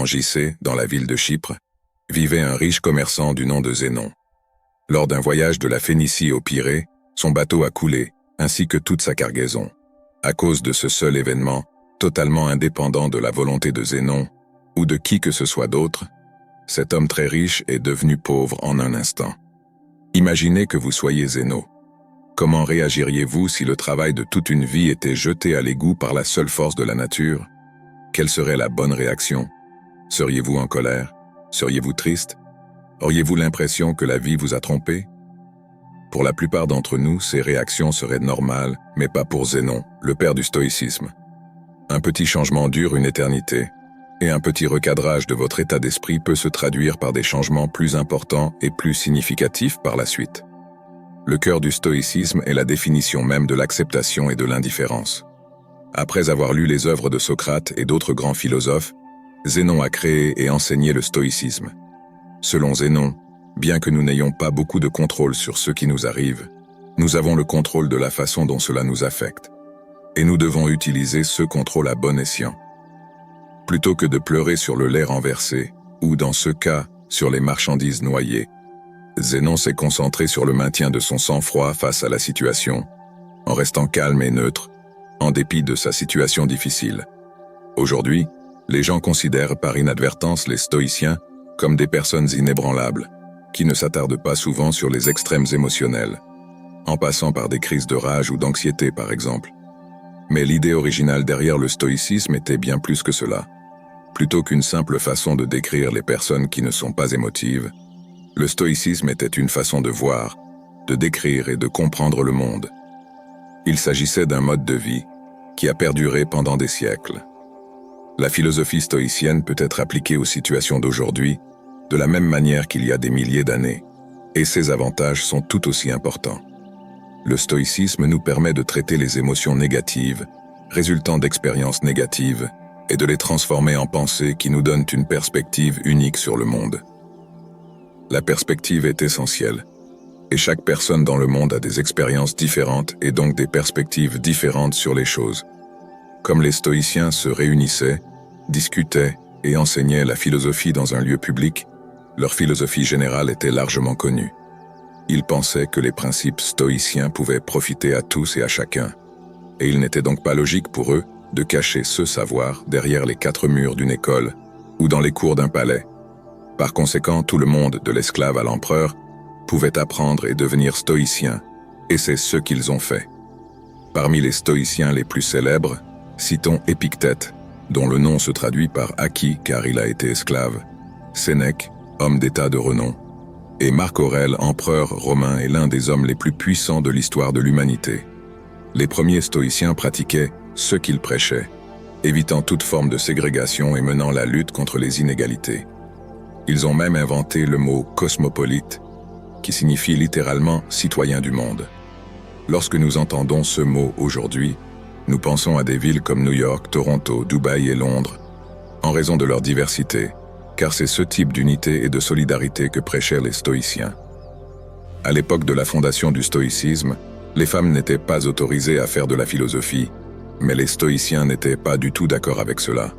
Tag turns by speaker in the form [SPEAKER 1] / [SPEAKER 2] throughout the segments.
[SPEAKER 1] En JC, dans la ville de Chypre, vivait un riche commerçant du nom de Zénon. Lors d'un voyage de la Phénicie au Pirée, son bateau a coulé, ainsi que toute sa cargaison. À cause de ce seul événement, totalement indépendant de la volonté de Zénon, ou de qui que ce soit d'autre, cet homme très riche est devenu pauvre en un instant. Imaginez que vous soyez Zénon. Comment réagiriez-vous si le travail de toute une vie était jeté à l'égout par la seule force de la nature? Quelle serait la bonne réaction? Seriez-vous en colère? Seriez-vous triste? Auriez-vous l'impression que la vie vous a trompé? Pour la plupart d'entre nous, ces réactions seraient normales, mais pas pour Zénon, le père du stoïcisme. Un petit changement dure une éternité, et un petit recadrage de votre état d'esprit peut se traduire par des changements plus importants et plus significatifs par la suite. Le cœur du stoïcisme est la définition même de l'acceptation et de l'indifférence. Après avoir lu les œuvres de Socrate et d'autres grands philosophes, Zénon a créé et enseigné le stoïcisme. Selon Zénon, bien que nous n'ayons pas beaucoup de contrôle sur ce qui nous arrive, nous avons le contrôle de la façon dont cela nous affecte. Et nous devons utiliser ce contrôle à bon escient. Plutôt que de pleurer sur le lait renversé, ou dans ce cas, sur les marchandises noyées, Zénon s'est concentré sur le maintien de son sang-froid face à la situation, en restant calme et neutre, en dépit de sa situation difficile. Aujourd'hui, les gens considèrent par inadvertance les stoïciens comme des personnes inébranlables, qui ne s'attardent pas souvent sur les extrêmes émotionnels, en passant par des crises de rage ou d'anxiété par exemple. Mais l'idée originale derrière le stoïcisme était bien plus que cela. Plutôt qu'une simple façon de décrire les personnes qui ne sont pas émotives, le stoïcisme était une façon de voir, de décrire et de comprendre le monde. Il s'agissait d'un mode de vie qui a perduré pendant des siècles. La philosophie stoïcienne peut être appliquée aux situations d'aujourd'hui de la même manière qu'il y a des milliers d'années, et ses avantages sont tout aussi importants. Le stoïcisme nous permet de traiter les émotions négatives, résultant d'expériences négatives, et de les transformer en pensées qui nous donnent une perspective unique sur le monde. La perspective est essentielle, et chaque personne dans le monde a des expériences différentes et donc des perspectives différentes sur les choses. Comme les stoïciens se réunissaient, discutaient et enseignaient la philosophie dans un lieu public, leur philosophie générale était largement connue. Ils pensaient que les principes stoïciens pouvaient profiter à tous et à chacun, et il n'était donc pas logique pour eux de cacher ce savoir derrière les 4 murs d'une école ou dans les cours d'un palais. Par conséquent, tout le monde, de l'esclave à l'empereur, pouvait apprendre et devenir stoïcien, et c'est ce qu'ils ont fait. Parmi les stoïciens les plus célèbres, citons Épictète, dont le nom se traduit par acquis car il a été esclave, Sénèque, homme d'État de renom, et Marc Aurèle, empereur romain et l'un des hommes les plus puissants de l'histoire de l'humanité. Les premiers stoïciens pratiquaient ce qu'ils prêchaient, évitant toute forme de ségrégation et menant la lutte contre les inégalités. Ils ont même inventé le mot « cosmopolite », qui signifie littéralement « citoyen du monde ». Lorsque nous entendons ce mot aujourd'hui, nous pensons à des villes comme New York, Toronto, Dubaï et Londres, en raison de leur diversité, car c'est ce type d'unité et de solidarité que prêchaient les stoïciens. À l'époque de la fondation du stoïcisme, les femmes n'étaient pas autorisées à faire de la philosophie, mais les stoïciens n'étaient pas du tout d'accord avec cela.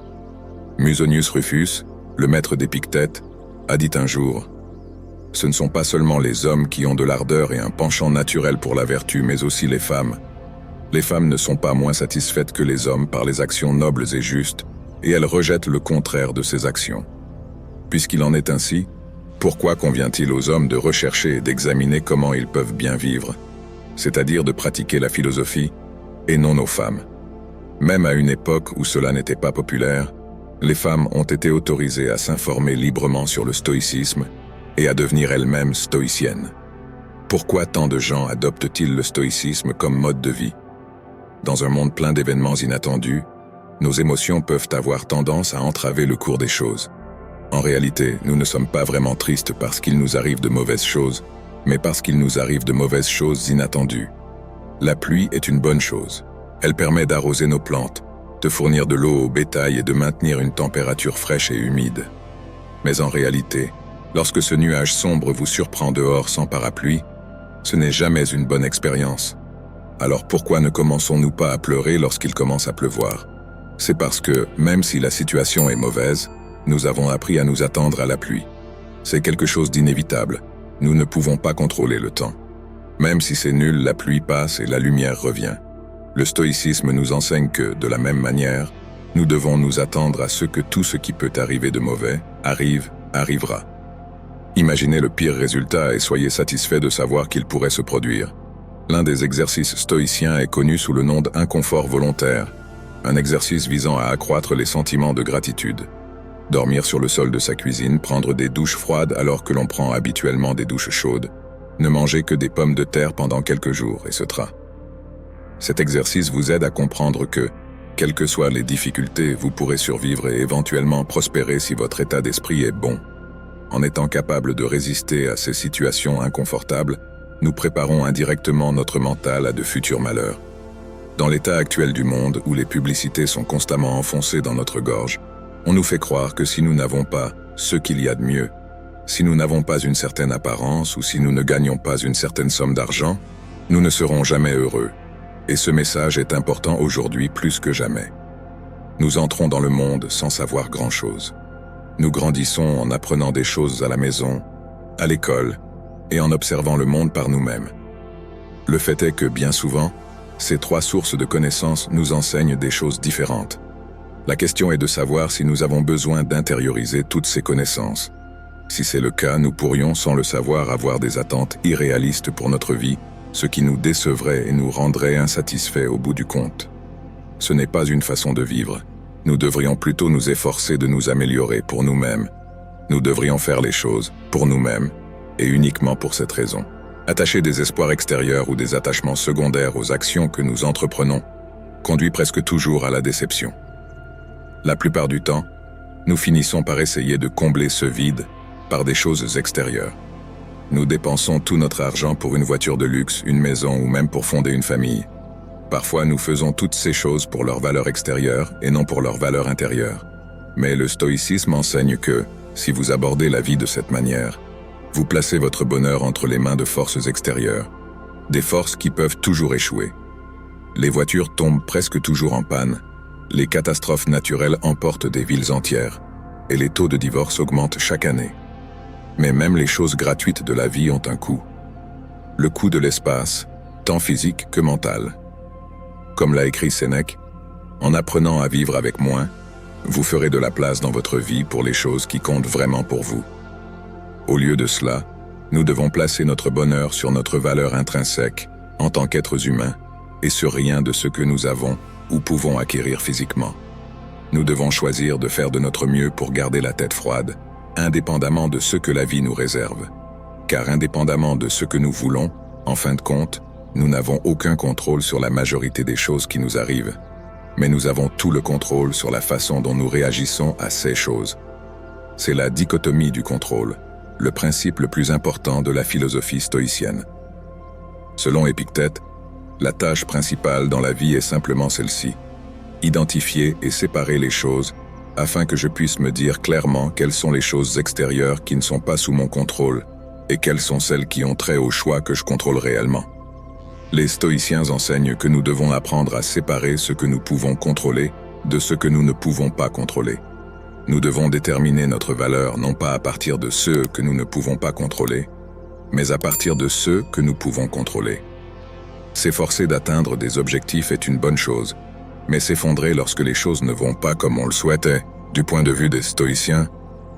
[SPEAKER 1] Musonius Rufus, le maître d'Épictète, a dit un jour « Ce ne sont pas seulement les hommes qui ont de l'ardeur et un penchant naturel pour la vertu, mais aussi les femmes. Les femmes ne sont pas moins satisfaites que les hommes par les actions nobles et justes, et elles rejettent le contraire de ces actions. Puisqu'il en est ainsi, pourquoi convient-il aux hommes de rechercher et d'examiner comment ils peuvent bien vivre, c'est-à-dire de pratiquer la philosophie, et non aux femmes? Même à une époque où cela n'était pas populaire, les femmes ont été autorisées à s'informer librement sur le stoïcisme et à devenir elles-mêmes stoïciennes. Pourquoi tant de gens adoptent-ils le stoïcisme comme mode de vie? Dans un monde plein d'événements inattendus, nos émotions peuvent avoir tendance à entraver le cours des choses. En réalité, nous ne sommes pas vraiment tristes parce qu'il nous arrive de mauvaises choses, mais parce qu'il nous arrive de mauvaises choses inattendues. La pluie est une bonne chose. Elle permet d'arroser nos plantes, de fournir de l'eau au bétail et de maintenir une température fraîche et humide. Mais en réalité, lorsque ce nuage sombre vous surprend dehors sans parapluie, ce n'est jamais une bonne expérience. Alors pourquoi ne commençons-nous pas à pleurer lorsqu'il commence à pleuvoir? C'est parce que, même si la situation est mauvaise, Nous avons appris à nous attendre à la pluie. C'est quelque chose d'inévitable. Nous ne pouvons pas contrôler le temps. Même si c'est nul, la pluie passe et la lumière revient. Le stoïcisme nous enseigne que, de la même manière, nous devons nous attendre à ce que tout ce qui peut arriver de mauvais arrivera. Imaginez le pire résultat et soyez satisfait de savoir qu'il pourrait se produire. L'un des exercices stoïciens est connu sous le nom d'inconfort volontaire, un exercice visant à accroître les sentiments de gratitude. Dormir sur le sol de sa cuisine, prendre des douches froides alors que l'on prend habituellement des douches chaudes, ne manger que des pommes de terre pendant quelques jours, etc. Cet exercice vous aide à comprendre que, quelles que soient les difficultés, vous pourrez survivre et éventuellement prospérer si votre état d'esprit est bon. En étant capable de résister à ces situations inconfortables, nous préparons indirectement notre mental à de futurs malheurs. Dans l'état actuel du monde, où les publicités sont constamment enfoncées dans notre gorge, on nous fait croire que si nous n'avons pas ce qu'il y a de mieux, si nous n'avons pas une certaine apparence ou si nous ne gagnons pas une certaine somme d'argent, nous ne serons jamais heureux. Et ce message est important aujourd'hui plus que jamais. Nous entrons dans le monde sans savoir grand-chose. Nous grandissons en apprenant des choses à la maison, à l'école, et en observant le monde par nous-mêmes. Le fait est que, bien souvent, ces trois sources de connaissances nous enseignent des choses différentes. La question est de savoir si nous avons besoin d'intérioriser toutes ces connaissances. Si c'est le cas, nous pourrions, sans le savoir, avoir des attentes irréalistes pour notre vie, ce qui nous décevrait et nous rendrait insatisfaits au bout du compte. Ce n'est pas une façon de vivre. Nous devrions plutôt nous efforcer de nous améliorer pour nous-mêmes. Nous devrions faire les choses pour nous-mêmes, et uniquement pour cette raison. Attacher des espoirs extérieurs ou des attachements secondaires aux actions que nous entreprenons conduit presque toujours à la déception. La plupart du temps, nous finissons par essayer de combler ce vide par des choses extérieures. Nous dépensons tout notre argent pour une voiture de luxe, une maison ou même pour fonder une famille. Parfois, nous faisons toutes ces choses pour leur valeur extérieure et non pour leur valeur intérieure. Mais le stoïcisme enseigne que, si vous abordez la vie de cette manière, vous placez votre bonheur entre les mains de forces extérieures, des forces qui peuvent toujours échouer. Les voitures tombent presque toujours en panne, les catastrophes naturelles emportent des villes entières, et les taux de divorce augmentent chaque année. Mais même les choses gratuites de la vie ont un coût. Le coût de l'espace, tant physique que mental. Comme l'a écrit Sénèque, en apprenant à vivre avec moins, vous ferez de la place dans votre vie pour les choses qui comptent vraiment pour vous. Au lieu de cela, nous devons placer notre bonheur sur notre valeur intrinsèque en tant qu'êtres humains et sur rien de ce que nous avons ou pouvons acquérir physiquement. Nous devons choisir de faire de notre mieux pour garder la tête froide, indépendamment de ce que la vie nous réserve. Car indépendamment de ce que nous voulons, en fin de compte, nous n'avons aucun contrôle sur la majorité des choses qui nous arrivent. Mais nous avons tout le contrôle sur la façon dont nous réagissons à ces choses. C'est la dichotomie du contrôle, le principe le plus important de la philosophie stoïcienne. Selon Épictète, la tâche principale dans la vie est simplement celle-ci: identifier et séparer les choses afin que je puisse me dire clairement quelles sont les choses extérieures qui ne sont pas sous mon contrôle et quelles sont celles qui ont trait au choix que je contrôle réellement. Les stoïciens enseignent que nous devons apprendre à séparer ce que nous pouvons contrôler de ce que nous ne pouvons pas contrôler. Nous devons déterminer notre valeur non pas à partir de ceux que nous ne pouvons pas contrôler, mais à partir de ceux que nous pouvons contrôler. S'efforcer d'atteindre des objectifs est une bonne chose, mais s'effondrer lorsque les choses ne vont pas comme on le souhaitait, du point de vue des stoïciens,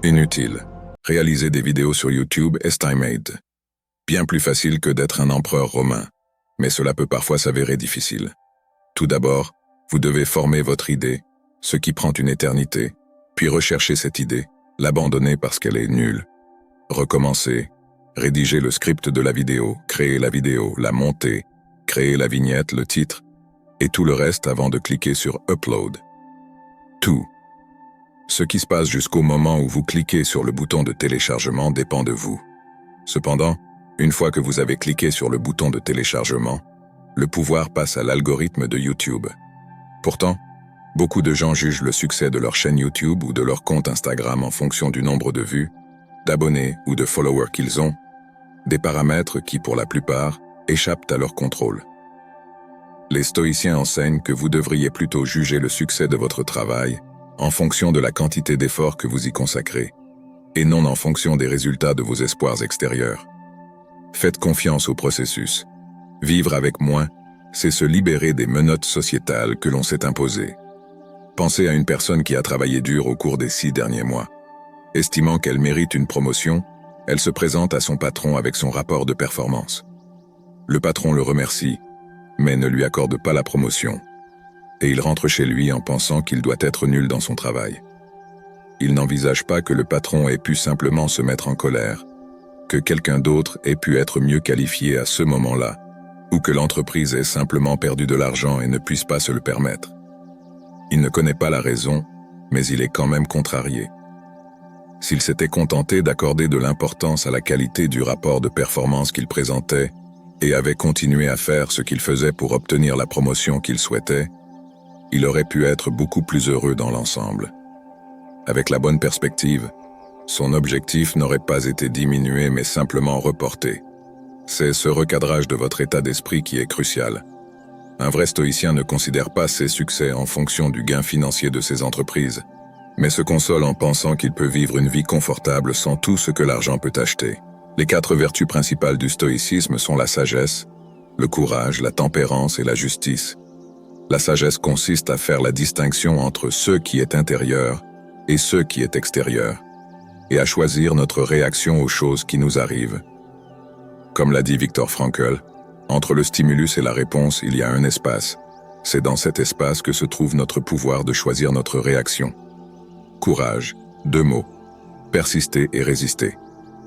[SPEAKER 1] inutile. Réaliser des vidéos sur YouTube est time-made. Bien plus facile que d'être un empereur romain, mais cela peut parfois s'avérer difficile. Tout d'abord, vous devez former votre idée, ce qui prend une éternité, puis rechercher cette idée, l'abandonner parce qu'elle est nulle. Recommencer, rédiger le script de la vidéo, créer la vidéo, la monter, créer la vignette, le titre, et tout le reste avant de cliquer sur « Upload ». Tout. Ce qui se passe jusqu'au moment où vous cliquez sur le bouton de téléchargement dépend de vous. Cependant, une fois que vous avez cliqué sur le bouton de téléchargement, le pouvoir passe à l'algorithme de YouTube. Pourtant, beaucoup de gens jugent le succès de leur chaîne YouTube ou de leur compte Instagram en fonction du nombre de vues, d'abonnés ou de followers qu'ils ont, des paramètres qui, pour la plupart, échappent à leur contrôle. Les stoïciens enseignent que vous devriez plutôt juger le succès de votre travail en fonction de la quantité d'efforts que vous y consacrez, et non en fonction des résultats de vos espoirs extérieurs. Faites confiance au processus. Vivre avec moins, c'est se libérer des menottes sociétales que l'on s'est imposées. Pensez à une personne qui a travaillé dur au cours des 6 derniers mois. Estimant qu'elle mérite une promotion, elle se présente à son patron avec son rapport de performance. Le patron le remercie, mais ne lui accorde pas la promotion. Et il rentre chez lui en pensant qu'il doit être nul dans son travail. Il n'envisage pas que le patron ait pu simplement se mettre en colère, que quelqu'un d'autre ait pu être mieux qualifié à ce moment-là, ou que l'entreprise ait simplement perdu de l'argent et ne puisse pas se le permettre. Il ne connaît pas la raison, mais il est quand même contrarié. S'il s'était contenté d'accorder de l'importance à la qualité du rapport de performance qu'il présentait et avait continué à faire ce qu'il faisait pour obtenir la promotion qu'il souhaitait, il aurait pu être beaucoup plus heureux dans l'ensemble. Avec la bonne perspective, son objectif n'aurait pas été diminué mais simplement reporté. C'est ce recadrage de votre état d'esprit qui est crucial. Un vrai stoïcien ne considère pas ses succès en fonction du gain financier de ses entreprises, mais se console en pensant qu'il peut vivre une vie confortable sans tout ce que l'argent peut acheter. Les 4 vertus principales du stoïcisme sont la sagesse, le courage, la tempérance et la justice. La sagesse consiste à faire la distinction entre ce qui est intérieur et ce qui est extérieur, et à choisir notre réaction aux choses qui nous arrivent. Comme l'a dit Viktor Frankl, entre le stimulus et la réponse, il y a un espace. C'est dans cet espace que se trouve notre pouvoir de choisir notre réaction. Courage, 2 mots. Persister et résister.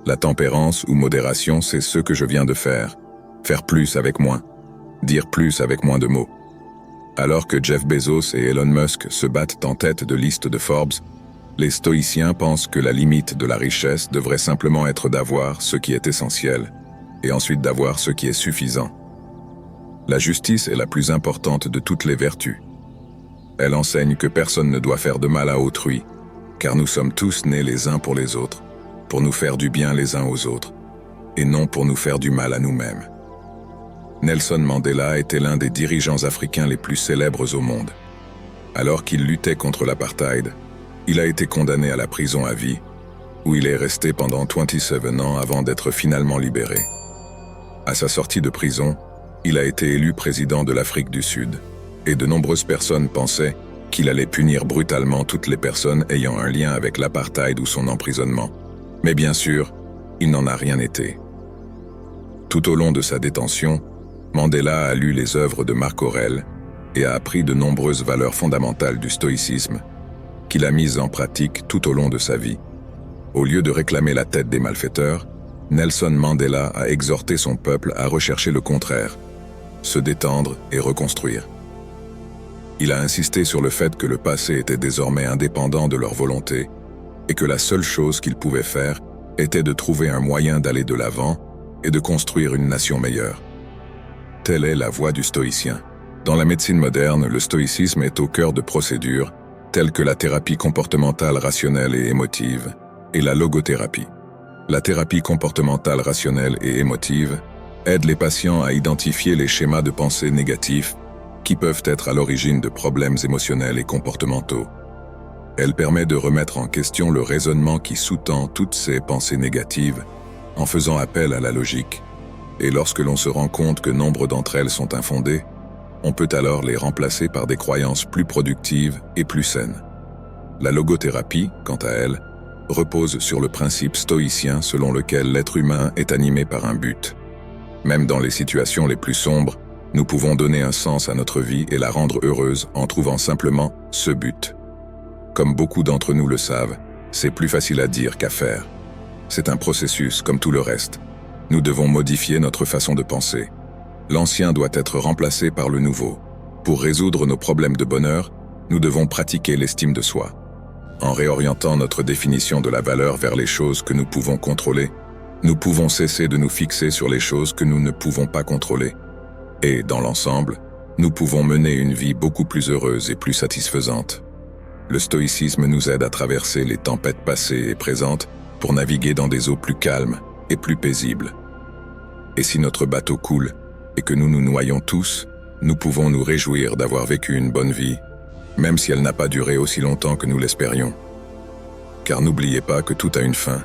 [SPEAKER 1] La tempérance ou modération, c'est ce que je viens de faire. Faire plus avec moins. Dire plus avec moins de mots. Alors que Jeff Bezos et Elon Musk se battent en tête de liste de Forbes, les stoïciens pensent que la limite de la richesse devrait simplement être d'avoir ce qui est essentiel, et ensuite d'avoir ce qui est suffisant. La justice est la plus importante de toutes les vertus. Elle enseigne que personne ne doit faire de mal à autrui, car nous sommes tous nés les uns pour les autres, pour nous faire du bien les uns aux autres, et non pour nous faire du mal à nous-mêmes. Nelson Mandela était l'un des dirigeants africains les plus célèbres au monde. Alors qu'il luttait contre l'apartheid, il a été condamné à la prison à vie, où il est resté pendant 27 ans avant d'être finalement libéré. À sa sortie de prison, il a été élu président de l'Afrique du Sud, et de nombreuses personnes pensaient qu'il allait punir brutalement toutes les personnes ayant un lien avec l'apartheid ou son emprisonnement. Mais bien sûr, il n'en a rien été. Tout au long de sa détention, Mandela a lu les œuvres de Marc Aurèle et a appris de nombreuses valeurs fondamentales du stoïcisme, qu'il a mises en pratique tout au long de sa vie. Au lieu de réclamer la tête des malfaiteurs, Nelson Mandela a exhorté son peuple à rechercher le contraire, se détendre et reconstruire. Il a insisté sur le fait que le passé était désormais indépendant de leur volonté et que la seule chose qu'ils pouvaient faire était de trouver un moyen d'aller de l'avant et de construire une nation meilleure. Telle est la voie du stoïcien. Dans la médecine moderne, le stoïcisme est au cœur de procédures telles que la thérapie comportementale rationnelle et émotive et la logothérapie. La thérapie comportementale rationnelle et émotive aide les patients à identifier les schémas de pensée négatifs qui peuvent être à l'origine de problèmes émotionnels et comportementaux. Elle permet de remettre en question le raisonnement qui sous-tend toutes ces pensées négatives en faisant appel à la logique. Et lorsque l'on se rend compte que nombre d'entre elles sont infondées, on peut alors les remplacer par des croyances plus productives et plus saines. La logothérapie, quant à elle, repose sur le principe stoïcien selon lequel l'être humain est animé par un but. Même dans les situations les plus sombres, nous pouvons donner un sens à notre vie et la rendre heureuse en trouvant simplement ce but. Comme beaucoup d'entre nous le savent, c'est plus facile à dire qu'à faire. C'est un processus comme tout le reste. Nous devons modifier notre façon de penser. L'ancien doit être remplacé par le nouveau. Pour résoudre nos problèmes de bonheur, nous devons pratiquer l'estime de soi. En réorientant notre définition de la valeur vers les choses que nous pouvons contrôler, nous pouvons cesser de nous fixer sur les choses que nous ne pouvons pas contrôler. Et, dans l'ensemble, nous pouvons mener une vie beaucoup plus heureuse et plus satisfaisante. Le stoïcisme nous aide à traverser les tempêtes passées et présentes pour naviguer dans des eaux plus calmes et plus paisibles. Et si notre bateau coule et que nous nous noyons tous, nous pouvons nous réjouir d'avoir vécu une bonne vie même si elle n'a pas duré aussi longtemps que nous l'espérions. Car n'oubliez pas que tout a une fin,